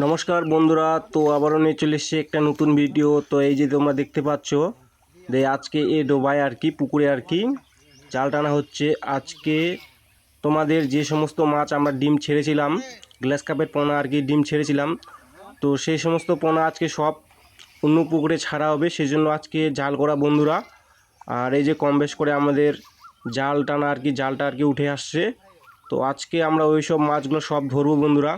নমস্কার বন্ধুরা, তো আবারও নিয়ে চলে এসেছি একটা নতুন ভিডিও। তো এই যে তোমরা দেখতে পাচ্ছ যে আজকে এই ডোবায় আর কি পুকুরে আর কি জাল টানা হচ্ছে। আজকে তোমাদের যে সমস্ত মাছ আমরা ডিম ছেড়েছিলাম, গ্লাস কাপের পোনা আর কি ডিম ছেড়েছিলাম, তো সেই সমস্ত পোনা আজকে সব অন্য পুকুরে ছাড়া হবে, সেই জন্য আজকে জাল করা বন্ধুরা। আর এই যে কম বেশ করে আমাদের জাল টানা আর কি জালটা আর কি উঠে আসছে। তো আজকে আমরা ওই সব মাছগুলো সব ধরবো বন্ধুরা।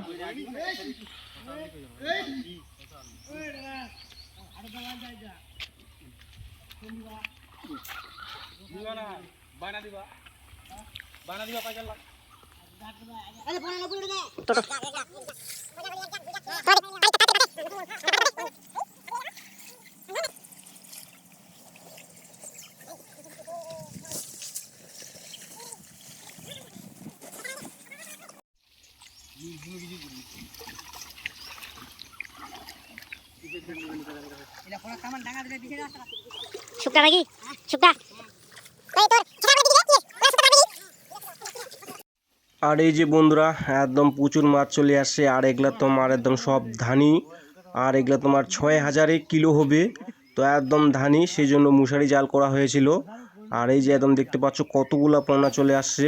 শুকনা নাকি শুকনা আর এই যে বন্ধুরা একদম প্রচুর মাছ চলে আসছে। আর এগুলা তোমার একদম সব ধানি, আর এগুলা তোমার 6,000 কিলো হবে। তো একদম ধানি, সেই জন্য মশারি জাল করা হয়েছিল। আর এই যে একদম দেখতে পাচ্ছ কতগুলা পোনা চলে আসছে।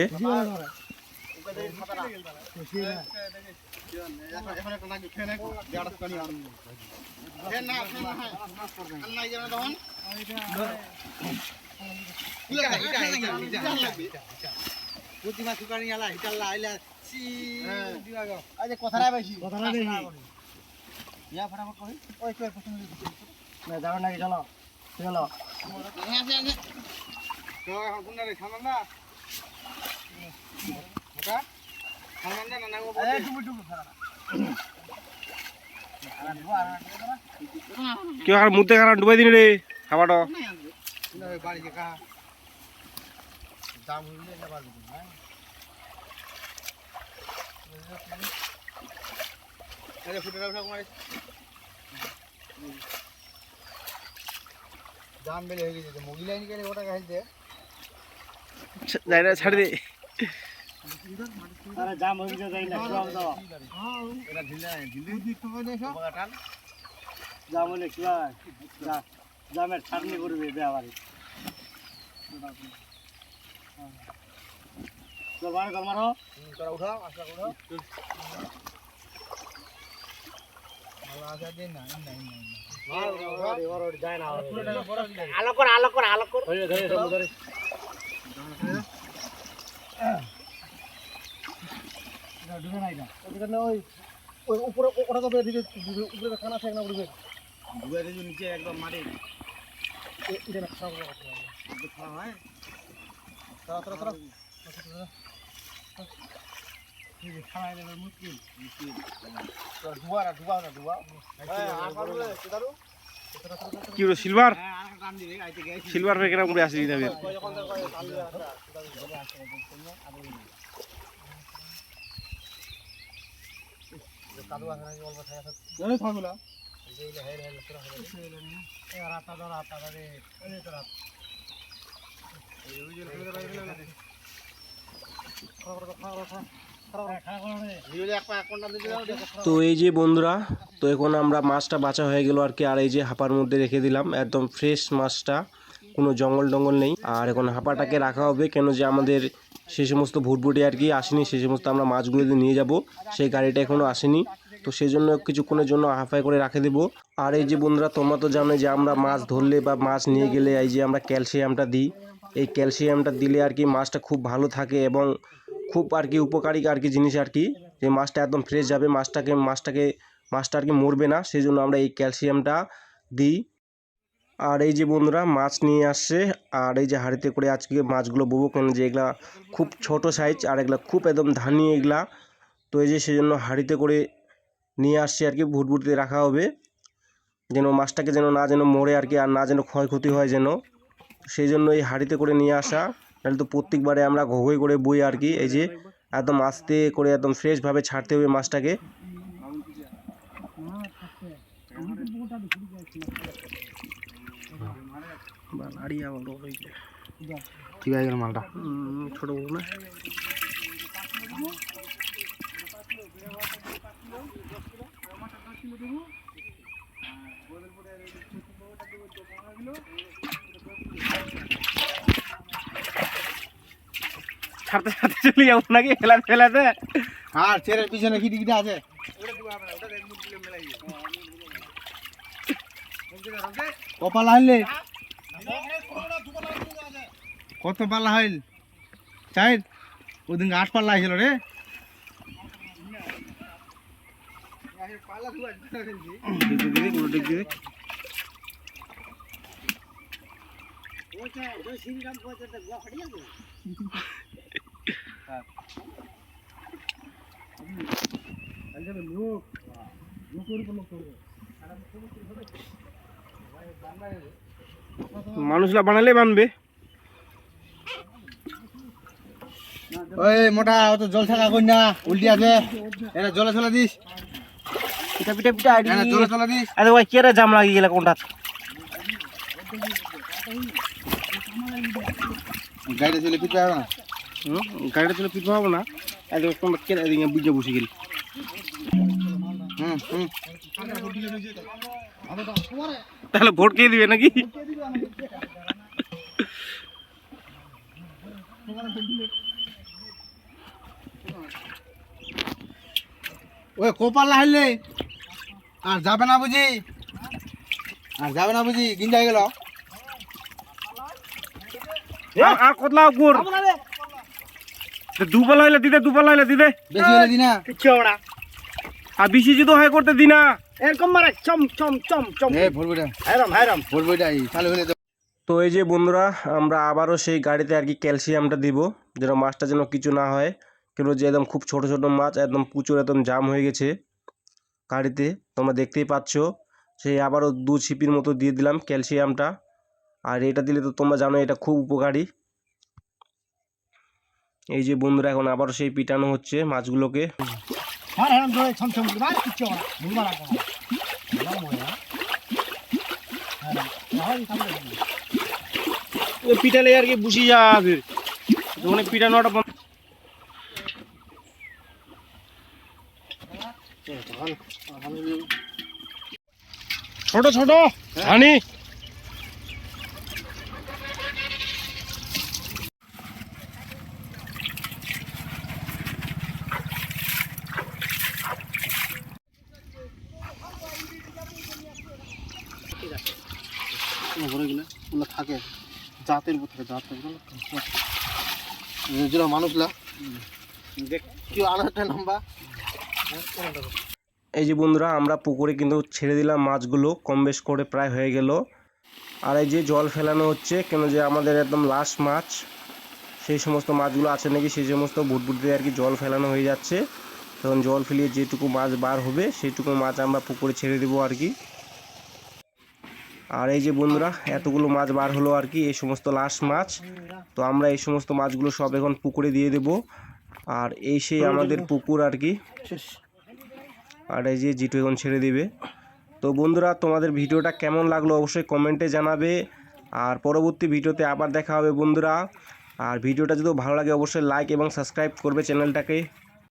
কেউ আর মুদ্দে খানা ডুবাই দিন রে খাবারটা। ছাড়ি দে জামের ছাড়নি করবে বেয়াবারি মারো তোরা উঠাও আশা করো উপরে ওটা তো উপরে খানা আছে না উঠবে নিচে একদম মাটি হয় কি হলো সিলভার সিলভার ফেকেরা উড়ে আসি যাবে। তো এই যে বন্ধুরা, তো এখন আমরা মাছটা বাঁচা হয়ে গেল আর কি। আর এই যে হাঁপার মধ্যে রেখে দিলাম একদম ফ্রেশ মাছটা, কোনো জঙ্গল টঙ্গল নেই। আর এখন হাঁপাটাকে রাখা হবে, কেন যে আমাদের সেই সমস্ত ভুটভুটি আর কি আসেনি, সেই সমস্ত আমরা মাছগুলো নিয়ে যাব, সেই গাড়িটা এখনও আসেনি। তো সেই জন্য কিছুক্ষণের জন্য হাঁপায় করে রাখে দেবো। আর এই যে বন্ধুরা তোমরা তো জানো যে আমরা মাছ ধরলে বা মাছ নিয়ে গেলে এই যে আমরা ক্যালসিয়ামটা দিই। এই ক্যালসিয়ামটা দিলে আর কি মাছটা খুব ভালো থাকে এবং খুব আর কি উপকারী আর কি জিনিস আর কি, যে মাছটা একদম ফ্রেশ যাবে, মাছটা আর কি মরবে না, সেই জন্য আমরা এই ক্যালসিয়ামটা দিই। আর এই যে বন্ধুরা মাছ নিয়ে আসছে, আর এই যে হাঁড়িতে করে আজকে মাছগুলো ববো, কেন যে এগুলা খুব ছোট সাইজ আর এগুলা খুব একদম ধানি এগুলা। তো এই যে সেজন্য হাঁড়িতে করে নিয়ে আসছে আর কি, ভুটভুটিতে রাখা হবে, যেন মাছটাকে যেন মরে আর কি, আর না যেন ক্ষয়ক্ষতি হয় যেন, সেই জন্য এই হাঁড়িতে করে নিয়ে আসা। নাহলে তো প্রত্যেকবারে আমরা ঘোঘই করে বই আর কি। এই যে একদম আস্তে করে একদম ফ্রেশভাবে ছাড়তে হবে মাছটাকে। ঠিক আছে মালটা ছোট বড় না ছাড়তে ছাড়তে চলে যাবো নাকি ফেলাতে ফেলাতে? আর চেরের পিছনে খিটি আছে। কপাল হাইলে কত পাল্লা হইল? চাই ওদিন 8 পাল্লা হয়েছিল রে। মানুষরা বানালে বানবে। ওই মোটা অত জল থাকা কই না, উল্টি আছে। এটা জলে চলে দিস, পিঠা পিঠা পিঠা এটা জলে চলে দিস। আরে ওই কেরা জাম লাগি গেল কোনটা? গাড়ি চলে পিট পাবে না। গাড়িটা চলে পিট পাবো না। আরে কোনটা কেরা দিকে বুঝে বসে গেল। তাহলে ভোট কে দিবে নাকি? ওই কপাল হাইলে আর যাবে না বুঝি, আর যাবে না বুঝি, গিঞ্জা হয়ে গেল। আর কতলা গুড় দুপালা হইলে দিদে, দুপালা হইলে দিদে, বেশি হলে দিনা কিচ্ছু হবে না। আর বেশি যদি হয় করতে দিনা এরকম মারে চম চম চম চম। এই ভরবইটা হায়রাম হায়রাম ভরবইটা এই চালু হলে তো। তো এই যে বন্ধুরা, আমরা আবারও সেই গাড়িতে আর কি ক্যালসিয়ামটা দিব, যেন মাছটা যেন কিছু না হয়। কেন যে একদম খুব ছোট ছোট মাছ, একদম প্রচুর একদম জাম হয়ে গেছে গাড়িতে, তোমরা দেখতেই পাচ্ছ। সেই আবারও 2 ছিপির মতো দিয়ে দিলাম ক্যালসিয়ামটা। আর এটা দিলে তো তোমরা জানো এটা খুব উপকারী। এই যে বন্ধুরা, এখন আবারও সেই পিটানো হচ্ছে মাছগুলোকে। পিটালে আর কি বুঝি যাবে, ওখানে পিটানোটা বন্ধ। ছোট ছোট হানি থাকে জাতের উপর জাতের যেটা মানুষলা কি আরেকটা নাম্বা। এই যে বন্ধুরা, আমরা পুকুরে কিন্তু ছেড়ে দিলাম মাছগুলো, কম বেশ করে প্রায় হয়ে গেল। আর এই যে জল ফেলানো হচ্ছে, কেন যে আমাদের একদম লাস্ট মাছ, সেই সমস্ত মাছগুলো আছে নাকি সেই সমস্ত ভুটভুটিতে আর কি জল ফেলানো হয়ে যাচ্ছে। তখন জল ফেলিয়ে যেটুকু মাছ বার হবে সেইটুকু মাছ আমরা পুকুরে ছেড়ে দেবো আর কি। আর এই যে বন্ধুরা, এতগুলো মাছ বার হলো আর কি, এই সমস্ত লাস্ট মাছ। তো আমরা এই সমস্ত মাছগুলো সব এখন পুকুরে দিয়ে দেব। আর এই সেই আমাদের পুকুর আর কি। আর এই যে জিটু এখন ছেড়ে দিবে। তো বন্ধুরা, তোমাদের ভিডিওটা কেমন লাগলো অবশ্যই কমেন্টে জানাবে। আর পরবর্তী ভিডিওতে আবার দেখা হবে বন্ধুরা। আর ভিডিওটা যদি ভালো লাগে অবশ্যই লাইক এবং সাবস্ক্রাইব করবে চ্যানেলটাকে।